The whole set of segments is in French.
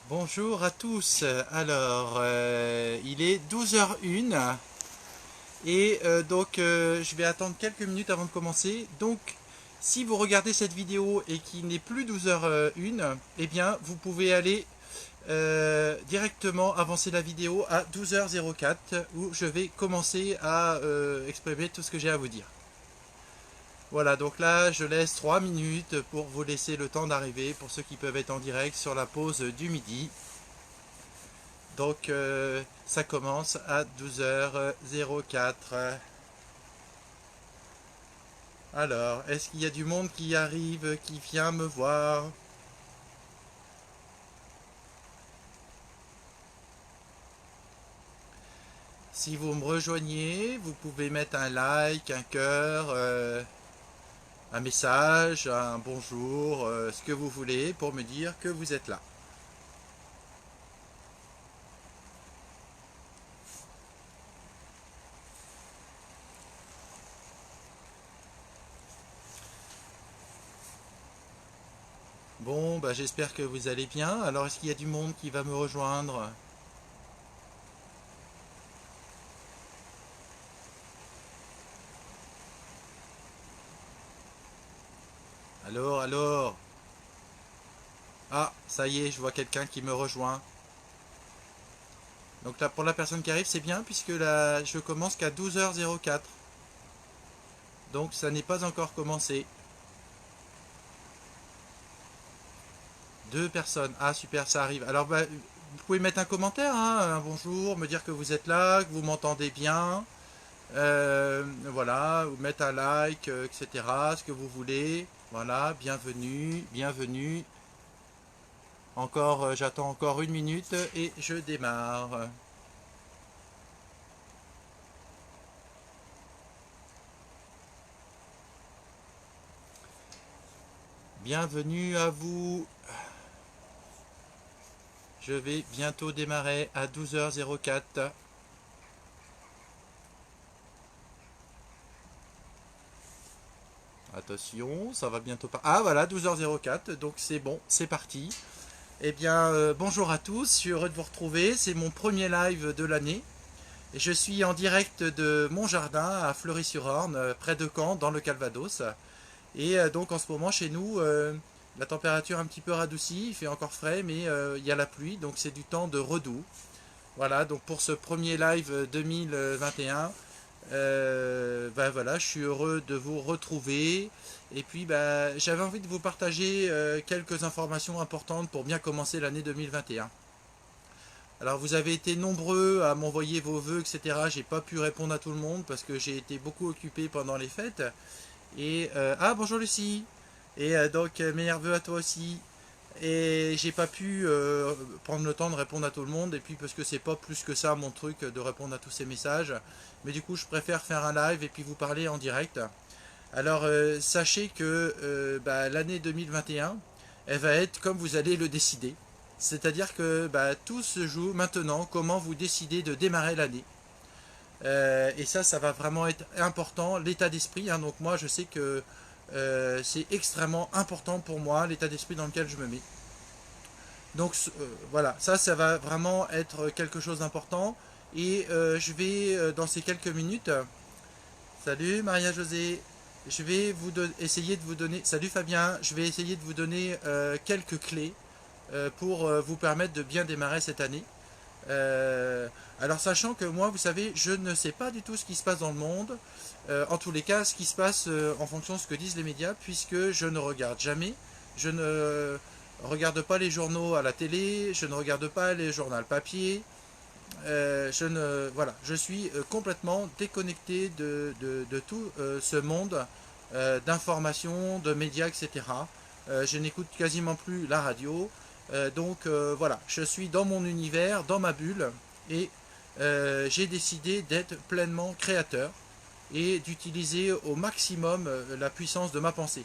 Bonjour à tous. Alors, il est 12h01 et je vais attendre quelques minutes avant de commencer. Donc, si vous regardez cette vidéo et qu'il n'est plus 12h01, eh bien, vous pouvez aller directement avancer la vidéo à 12h04 où je vais commencer à exprimer tout ce que j'ai à vous dire. Voilà, donc là, je laisse 3 minutes pour vous laisser le temps d'arriver pour ceux qui peuvent être en direct sur la pause du midi. Donc ça commence à 12h04. Alors, est-ce qu'il y a du monde qui arrive, qui vient me voir? Si vous me rejoignez, vous pouvez mettre un like, un cœur, un message, un bonjour, ce que vous voulez pour me dire que vous êtes là. Bon, bah, j'espère que vous allez bien. Alors, est-ce qu'il y a du monde qui va me rejoindre? Alors. Ah, ça y est, je vois quelqu'un qui me rejoint. Donc là, pour la personne qui arrive, c'est bien puisque là, je commence qu'à 12h04. Donc ça n'est pas encore commencé. Deux personnes. Ah super, ça arrive. Alors bah, vous pouvez mettre un commentaire, hein, un bonjour, me dire que vous êtes là, que vous m'entendez bien. Voilà, ou mettre un like, etc. Ce que vous voulez. Voilà, bienvenue, bienvenue. Encore, j'attends encore une minute et je démarre. Bienvenue à vous. Je vais bientôt démarrer à 12h04. Attention, ça va bientôt pas. Ah voilà, 12h04, donc c'est bon, c'est parti. Eh bien, bonjour à tous, je suis heureux de vous retrouver. C'est mon premier live de l'année. Et je suis en direct de mon jardin à Fleury-sur-Orne, près de Caen, dans le Calvados. Et donc en ce moment, chez nous, la température est un petit peu radoucie, il fait encore frais, mais il y a la pluie, donc c'est du temps de redoux. Voilà, donc pour ce premier live 2021, ben voilà, je suis heureux de vous retrouver. Et puis ben, j'avais envie de vous partager quelques informations importantes pour bien commencer l'année 2021. Alors vous avez été nombreux à m'envoyer vos vœux, etc. J'ai pas pu répondre à tout le monde parce que j'ai été beaucoup occupé pendant les fêtes. Et ah bonjour Lucie. Et donc meilleurs vœux à toi aussi. Et j'ai pas pu prendre le temps de répondre à tout le monde. Et puis parce que c'est pas plus que ça mon truc de répondre à tous ces messages. Mais du coup je préfère faire un live et puis vous parler en direct. Alors sachez que bah, l'année 2021, elle va être comme vous allez le décider. C'est-à-dire que bah, tout se joue maintenant, comment vous décidez de démarrer l'année. Et ça va vraiment être important, l'état d'esprit, hein. Donc moi je sais que c'est extrêmement important pour moi, l'état d'esprit dans lequel je me mets. Donc voilà, ça va vraiment être quelque chose d'important. Et je vais, dans ces quelques minutes, salut Maria-Josée, je vais essayer de vous donner, salut Fabien, je vais essayer de vous donner quelques clés pour vous permettre de bien démarrer cette année. Euh, alors sachant que moi, vous savez, je ne sais pas du tout ce qui se passe dans le monde, en tous les cas, ce qui se passe en fonction de ce que disent les médias, puisque je ne regarde jamais, je ne regarde pas les journaux à la télé, je ne regarde pas les journaux papier, voilà, je suis complètement déconnecté de tout ce monde d'informations, de médias, etc. Je n'écoute quasiment plus la radio. Voilà, je suis dans mon univers, dans ma bulle, et j'ai décidé d'être pleinement créateur et d'utiliser au maximum la puissance de ma pensée.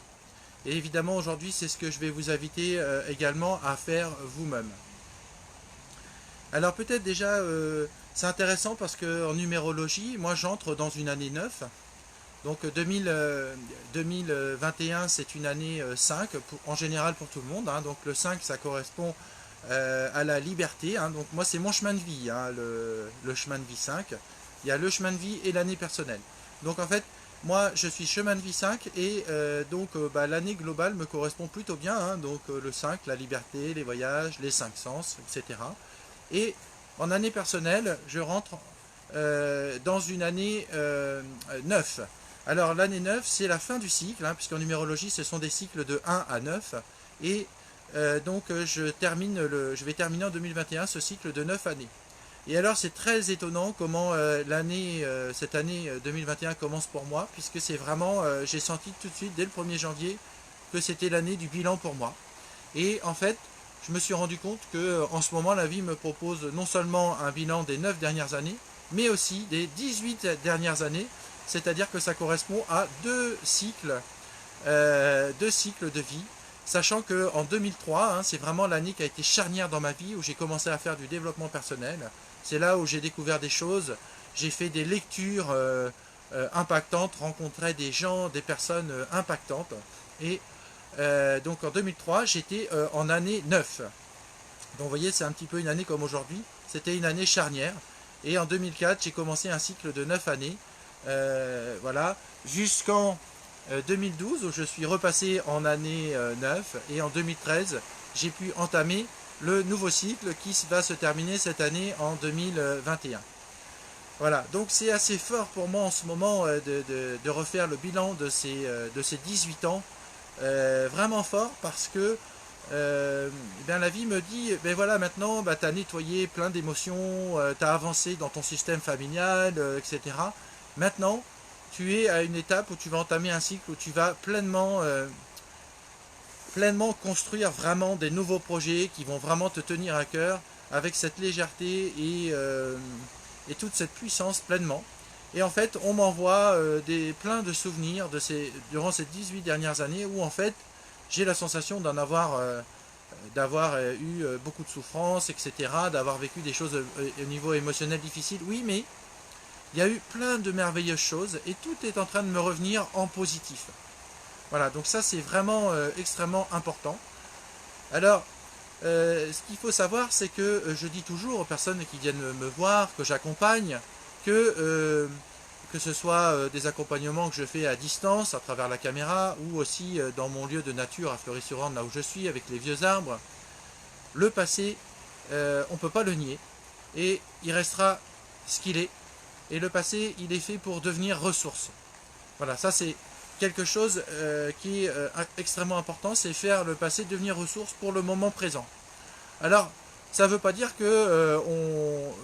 Et évidemment, aujourd'hui, c'est ce que je vais vous inviter également à faire vous-même. Alors peut-être déjà, c'est intéressant parce qu'en numérologie, moi j'entre dans une année 9. Donc 2021, c'est une année 5, en général pour tout le monde, hein. Donc le 5, ça correspond à la liberté. Hein. Donc moi c'est mon chemin de vie, hein, le chemin de vie 5. Il y a le chemin de vie et l'année personnelle. Donc en fait, moi je suis chemin de vie 5 et l'année globale me correspond plutôt bien. Hein. Donc le 5, la liberté, les voyages, les 5 sens, etc. Et en année personnelle, je rentre dans une année 9. Alors l'année 9, c'est la fin du cycle, hein, puisqu'en numérologie, ce sont des cycles de 1 à 9. Et je vais terminer en 2021 ce cycle de 9 années. Et alors c'est très étonnant comment cette année 2021 commence pour moi, puisque c'est vraiment, j'ai senti tout de suite dès le 1er janvier que c'était l'année du bilan pour moi. Et en fait, je me suis rendu compte que en ce moment la vie me propose non seulement un bilan des 9 dernières années, mais aussi des 18 dernières années, c'est-à-dire que ça correspond à deux cycles de vie. Sachant qu'en 2003, hein, c'est vraiment l'année qui a été charnière dans ma vie, où j'ai commencé à faire du développement personnel. C'est là où j'ai découvert des choses, j'ai fait des lectures impactantes, rencontré des gens, des personnes impactantes. Et donc en 2003, j'étais en année 9. Donc vous voyez, c'est un petit peu une année comme aujourd'hui. C'était une année charnière. Et en 2004, j'ai commencé un cycle de 9 années. Voilà, jusqu'en 2012 où je suis repassé en année 9 et en 2013 j'ai pu entamer le nouveau cycle qui va se terminer cette année en 2021. Voilà, donc c'est assez fort pour moi en ce moment de refaire le bilan de ces 18 ans. Vraiment fort parce que la vie me dit, ben voilà, maintenant tu as nettoyé plein d'émotions, tu as avancé dans ton système familial, etc. Maintenant, tu es à une étape où tu vas entamer un cycle où tu vas pleinement construire vraiment des nouveaux projets qui vont vraiment te tenir à cœur avec cette légèreté et toute cette puissance pleinement. Et en fait, on m'envoie plein de souvenirs durant ces 18 dernières années où en fait, j'ai la sensation d'avoir eu beaucoup de souffrances, etc., d'avoir vécu des choses au niveau émotionnel difficile. Oui, mais il y a eu plein de merveilleuses choses et tout est en train de me revenir en positif. Voilà, donc ça c'est vraiment extrêmement important. Alors, ce qu'il faut savoir, c'est que je dis toujours aux personnes qui viennent me voir, que j'accompagne, que ce soit des accompagnements que je fais à distance, à travers la caméra, ou aussi dans mon lieu de nature à Fleury-sur-Orne, là où je suis, avec les vieux arbres, le passé, on ne peut pas le nier, et il restera ce qu'il est. Et le passé, il est fait pour devenir ressource. Voilà, ça c'est quelque chose qui est extrêmement important, c'est faire le passé devenir ressource pour le moment présent. Alors, ça ne veut pas dire que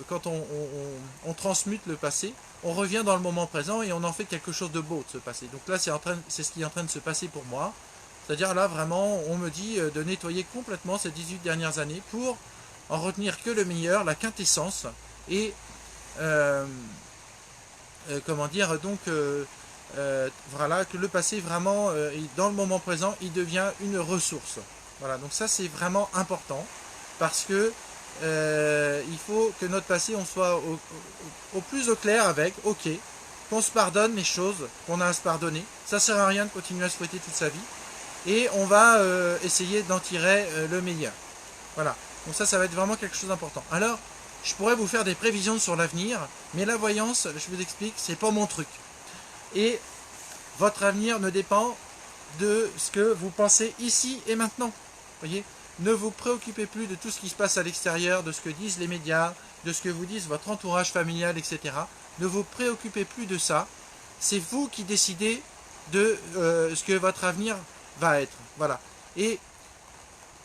quand on transmute le passé, on revient dans le moment présent et on en fait quelque chose de beau de ce passé. Donc là, c'est ce qui est en train de se passer pour moi. C'est-à-dire là, vraiment, on me dit de nettoyer complètement ces 18 dernières années pour en retenir que le meilleur, la quintessence, et voilà, que le passé vraiment, dans le moment présent, il devient une ressource. Voilà, donc ça c'est vraiment important, parce que il faut que notre passé, on soit au plus au clair avec, ok, qu'on se pardonne les choses qu'on a à se pardonner, ça sert à rien de continuer à se fouetter toute sa vie, et on va essayer d'en tirer le meilleur. Voilà, donc ça va être vraiment quelque chose d'important. Alors, je pourrais vous faire des prévisions sur l'avenir, mais la voyance, je vous explique, c'est pas mon truc. Et votre avenir ne dépend de ce que vous pensez ici et maintenant. Voyez, ne vous préoccupez plus de tout ce qui se passe à l'extérieur, de ce que disent les médias, de ce que vous disent votre entourage familial, etc. Ne vous préoccupez plus de ça. C'est vous qui décidez de ce que votre avenir va être. Voilà. Et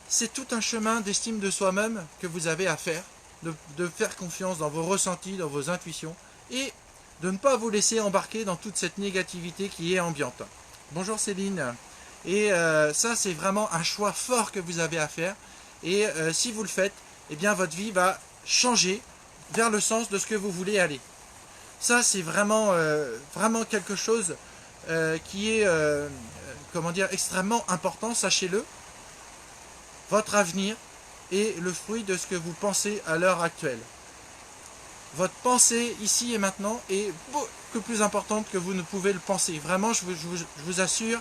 c'est tout un chemin d'estime de soi-même que vous avez à faire, de faire confiance dans vos ressentis, dans vos intuitions, et de ne pas vous laisser embarquer dans toute cette négativité qui est ambiante. Bonjour Céline. Et ça, c'est vraiment un choix fort que vous avez à faire. Et si vous le faites, eh bien votre vie va changer vers le sens de ce que vous voulez aller. Ça, c'est vraiment, vraiment quelque chose qui est, extrêmement important, sachez-le. Votre avenir est le fruit de ce que vous pensez à l'heure actuelle. Votre pensée ici et maintenant est beaucoup plus importante que vous ne pouvez le penser. Vraiment, je vous assure,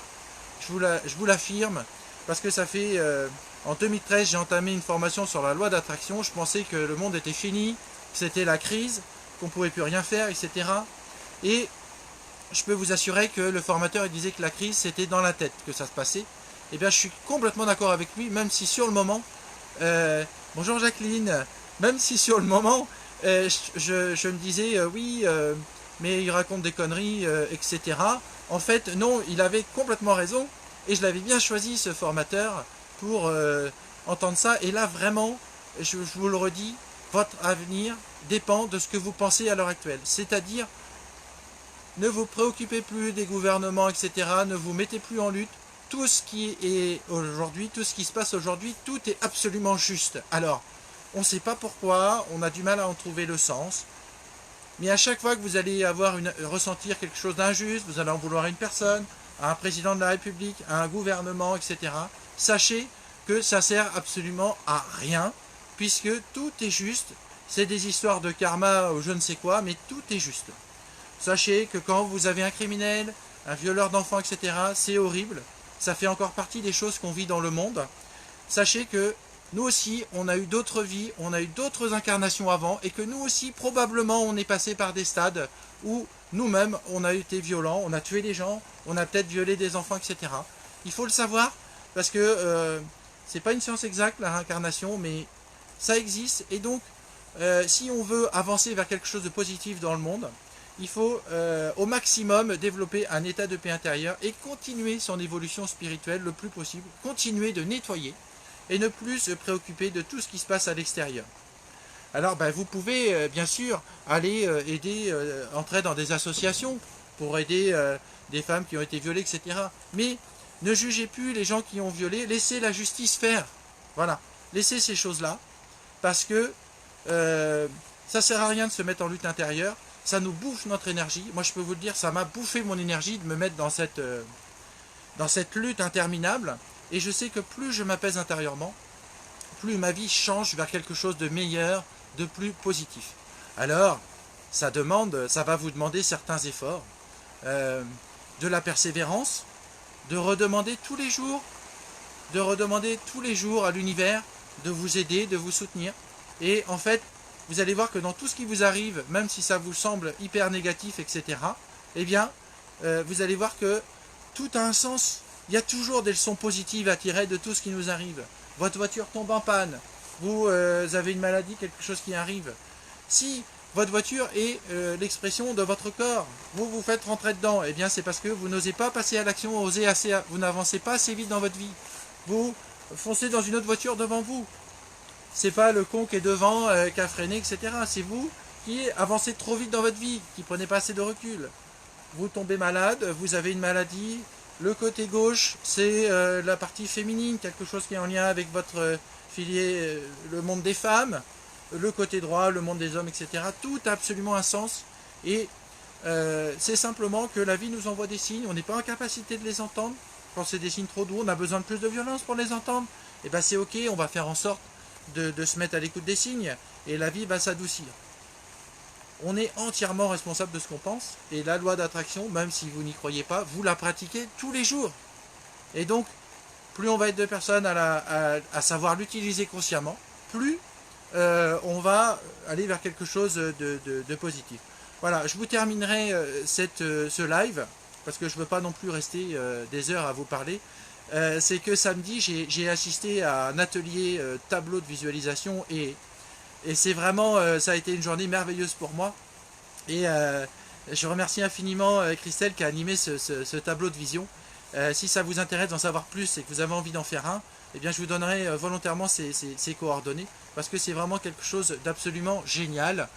je vous l'affirme, parce que ça fait En 2013, j'ai entamé une formation sur la loi d'attraction. Je pensais que le monde était fini, que c'était la crise, qu'on ne pouvait plus rien faire, etc. Et je peux vous assurer que le formateur il disait que la crise, c'était dans la tête que ça se passait. Eh bien, je suis complètement d'accord avec lui, même si sur le moment, bonjour Jacqueline, même si sur le moment, je me disais, oui, mais il raconte des conneries, etc. En fait, non, il avait complètement raison, et je l'avais bien choisi, ce formateur, pour entendre ça. Et là, vraiment, je vous le redis, votre avenir dépend de ce que vous pensez à l'heure actuelle. C'est-à-dire, ne vous préoccupez plus des gouvernements, etc. Ne vous mettez plus en lutte. Tout ce qui est aujourd'hui, tout ce qui se passe aujourd'hui, tout est absolument juste. Alors, on ne sait pas pourquoi, on a du mal à en trouver le sens. Mais à chaque fois que vous allez ressentir quelque chose d'injuste, vous allez en vouloir à une personne, à un président de la République, à un gouvernement, etc. Sachez que ça sert absolument à rien, puisque tout est juste. C'est des histoires de karma ou je ne sais quoi, mais tout est juste. Sachez que quand vous avez un criminel, un violeur d'enfants, etc., c'est horrible. Ça fait encore partie des choses qu'on vit dans le monde. Sachez que nous aussi, on a eu d'autres vies, on a eu d'autres incarnations avant, et que nous aussi, probablement, on est passé par des stades où nous-mêmes, on a été violents, on a tué des gens, on a peut-être violé des enfants, etc. Il faut le savoir, parce que c'est pas une science exacte, la réincarnation, mais ça existe, et donc, si on veut avancer vers quelque chose de positif dans le monde, il faut au maximum développer un état de paix intérieure et continuer son évolution spirituelle le plus possible, continuer de nettoyer et ne plus se préoccuper de tout ce qui se passe à l'extérieur. Alors vous pouvez bien sûr aller aider, entrer dans des associations pour aider des femmes qui ont été violées, etc. Mais ne jugez plus les gens qui ont violé, laissez la justice faire. Voilà, laissez ces choses-là, parce que ça ne sert à rien de se mettre en lutte intérieure. Ça nous bouffe notre énergie. Moi, je peux vous le dire, ça m'a bouffé mon énergie de me mettre dans cette lutte interminable. Et je sais que plus je m'apaise intérieurement, plus ma vie change vers quelque chose de meilleur, de plus positif. Alors, ça va vous demander certains efforts, de la persévérance, de redemander tous les jours à l'univers de vous aider, de vous soutenir. Et en fait, vous allez voir que dans tout ce qui vous arrive, même si ça vous semble hyper négatif, etc., eh bien, vous allez voir que tout a un sens. Il y a toujours des leçons positives à tirer de tout ce qui nous arrive. Votre voiture tombe en panne, vous avez une maladie, quelque chose qui arrive. Si votre voiture est l'expression de votre corps, vous vous faites rentrer dedans, eh bien c'est parce que vous n'osez pas passer à l'action, vous n'avancez pas assez vite dans votre vie. Vous foncez dans une autre voiture devant vous. C'est pas le con qui est devant, qui a freiné, etc. C'est vous qui avancez trop vite dans votre vie, qui prenez pas assez de recul. Vous tombez malade, vous avez une maladie. Le côté gauche, c'est la partie féminine, quelque chose qui est en lien avec votre filier, le monde des femmes. Le côté droit, le monde des hommes, etc. Tout a absolument un sens. Et c'est simplement que la vie nous envoie des signes, on n'est pas en capacité de les entendre. Quand c'est des signes trop doux, on a besoin de plus de violence pour les entendre. Et bien c'est ok, on va faire en sorte de se mettre à l'écoute des signes, et la vie va s'adoucir. On est entièrement responsable de ce qu'on pense, et la loi d'attraction, même si vous n'y croyez pas, vous la pratiquez tous les jours. Et donc, plus on va être de personnes à savoir l'utiliser consciemment, plus on va aller vers quelque chose de positif. Voilà, je vous terminerai ce live, parce que je ne veux pas non plus rester des heures à vous parler. C'est que samedi, j'ai assisté à un atelier tableau de visualisation, et c'est vraiment, ça a été une journée merveilleuse pour moi. Et je remercie infiniment Christelle qui a animé ce tableau de vision. Si ça vous intéresse d'en savoir plus et que vous avez envie d'en faire un, eh bien je vous donnerai volontairement ses coordonnées, parce que c'est vraiment quelque chose d'absolument génial.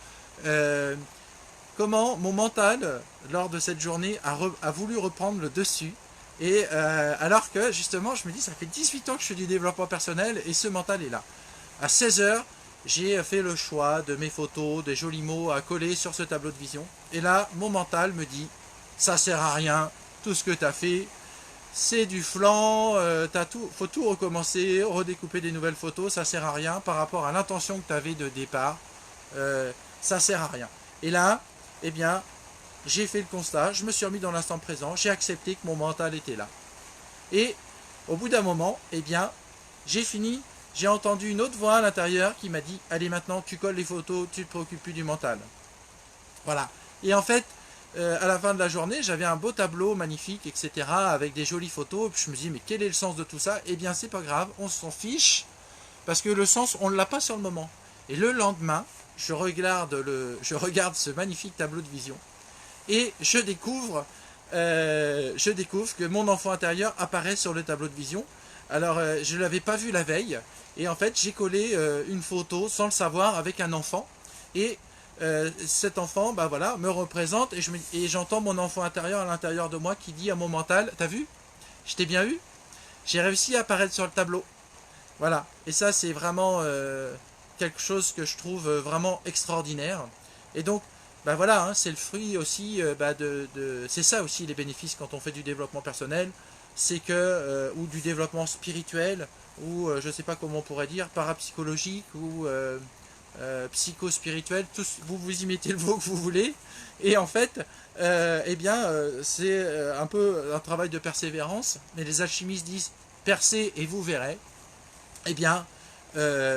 Comment mon mental, lors de cette journée, a voulu reprendre le dessus. Et alors que justement, je me dis, ça fait 18 ans que je fais du développement personnel et ce mental est là. À 16 h, j'ai fait le choix de mes photos, des jolis mots à coller sur ce tableau de vision. Et là, mon mental me dit, ça sert à rien, tout ce que tu as fait, c'est du flan, faut tout recommencer, redécouper des nouvelles photos, ça sert à rien par rapport à l'intention que tu avais de départ, ça sert à rien. Et là, eh bien, j'ai fait le constat, je me suis remis dans l'instant présent, j'ai accepté que mon mental était là. Et au bout d'un moment, eh bien, j'ai fini, j'ai entendu une autre voix à l'intérieur qui m'a dit « Allez, maintenant, tu colles les photos, tu ne te préoccupes plus du mental. » Voilà. Et en fait, à la fin de la journée, j'avais un beau tableau magnifique, etc., avec des jolies photos. Et puis je me dis, mais quel est le sens de tout ça? Eh bien, c'est pas grave, on s'en fiche, parce que le sens, on ne l'a pas sur le moment. Et le lendemain, je regarde ce magnifique tableau de vision, et je découvre que mon enfant intérieur apparaît sur le tableau de vision. Alors, je ne l'avais pas vu la veille, et en fait, j'ai collé une photo sans le savoir avec un enfant, et cet enfant, bah voilà, me représente, et j'entends mon enfant intérieur à l'intérieur de moi qui dit à mon mental, t'as vu? Je t'ai bien eu? J'ai réussi à apparaître sur le tableau. Voilà, et ça c'est vraiment quelque chose que je trouve vraiment extraordinaire. Et donc, bah voilà, hein, c'est le fruit aussi c'est ça aussi les bénéfices quand on fait du développement personnel, c'est que, ou du développement spirituel, ou je sais pas comment on pourrait dire, parapsychologique, ou psycho-spirituel, vous y mettez le mot que vous voulez, et en fait, c'est un peu un travail de persévérance, mais les alchimistes disent percez et vous verrez. Eh bien,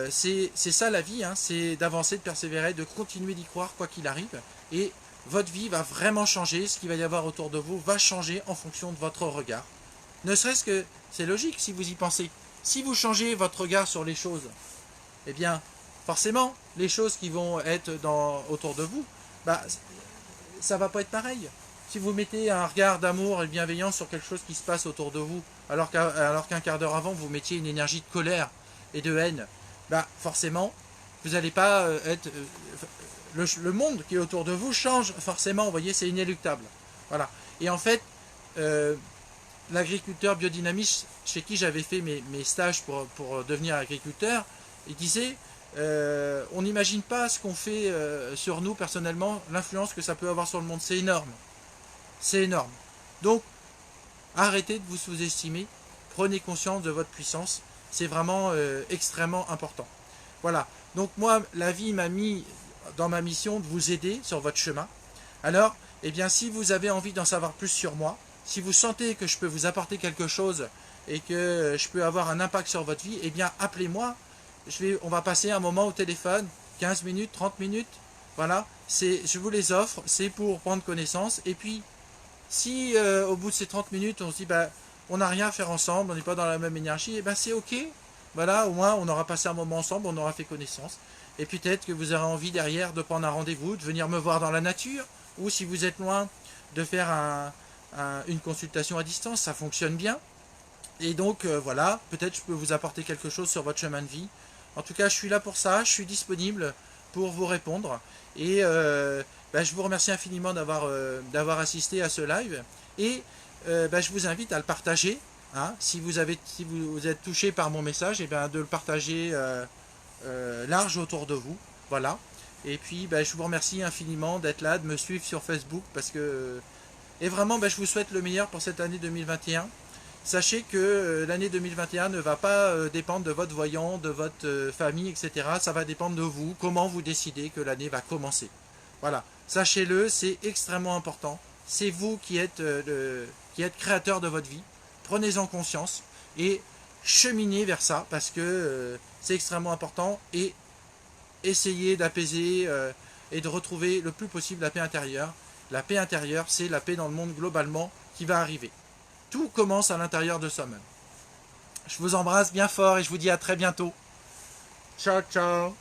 c'est ça la vie, hein, c'est d'avancer, de persévérer, de continuer d'y croire quoi qu'il arrive, et votre vie va vraiment changer, ce qu'il va y avoir autour de vous va changer en fonction de votre regard. Ne serait-ce que, c'est logique si vous y pensez, si vous changez votre regard sur les choses, eh bien, forcément, les choses qui vont être autour de vous, bah, ça va pas être pareil. Si vous mettez un regard d'amour et de bienveillance sur quelque chose qui se passe autour de vous, alors qu'un quart d'heure avant, vous mettiez une énergie de colère et de haine, bah, forcément, vous n'allez pas être... le monde qui est autour de vous change forcément, vous voyez, c'est inéluctable. Voilà. Et en fait, l'agriculteur biodynamiste chez qui j'avais fait mes stages pour devenir agriculteur, il disait, on n'imagine pas ce qu'on fait sur nous personnellement, l'influence que ça peut avoir sur le monde, c'est énorme. C'est énorme. Donc, arrêtez de vous sous-estimer, prenez conscience de votre puissance, c'est vraiment extrêmement important. Voilà, donc moi, la vie m'a mis dans ma mission de vous aider sur votre chemin. Alors, eh bien, si vous avez envie d'en savoir plus sur moi, si vous sentez que je peux vous apporter quelque chose et que je peux avoir un impact sur votre vie, eh bien, appelez-moi. On va passer un moment au téléphone, 15 minutes, 30 minutes. Voilà, je vous les offre, c'est pour prendre connaissance. Et puis, si au bout de ces 30 minutes, on se dit, bah, on n'a rien à faire ensemble, on n'est pas dans la même énergie, et ben c'est ok. Voilà, au moins, on aura passé un moment ensemble, on aura fait connaissance. Et peut-être que vous aurez envie derrière de prendre un rendez-vous, de venir me voir dans la nature, ou si vous êtes loin, de faire une consultation à distance, ça fonctionne bien. Et donc voilà, peut-être je peux vous apporter quelque chose sur votre chemin de vie. En tout cas, je suis là pour ça, je suis disponible pour vous répondre. Et je vous remercie infiniment d'avoir assisté à ce live. Et je vous invite à le partager. Hein, si vous êtes touché par mon message, et de le partager large autour de vous. Voilà. Et puis je vous remercie infiniment d'être là, de me suivre sur Facebook. Et vraiment, je vous souhaite le meilleur pour cette année 2021. Sachez que l'année 2021 ne va pas dépendre de votre voyant, de votre famille, etc. Ça va dépendre de vous, comment vous décidez que l'année va commencer. Voilà, sachez-le, c'est extrêmement important. C'est vous qui êtes créateur de votre vie. Prenez-en conscience et cheminez vers ça parce que c'est extrêmement important. Et essayez d'apaiser et de retrouver le plus possible la paix intérieure. La paix intérieure, c'est la paix dans le monde globalement qui va arriver. Tout commence à l'intérieur de soi-même. Je vous embrasse bien fort et je vous dis à très bientôt. Ciao, ciao.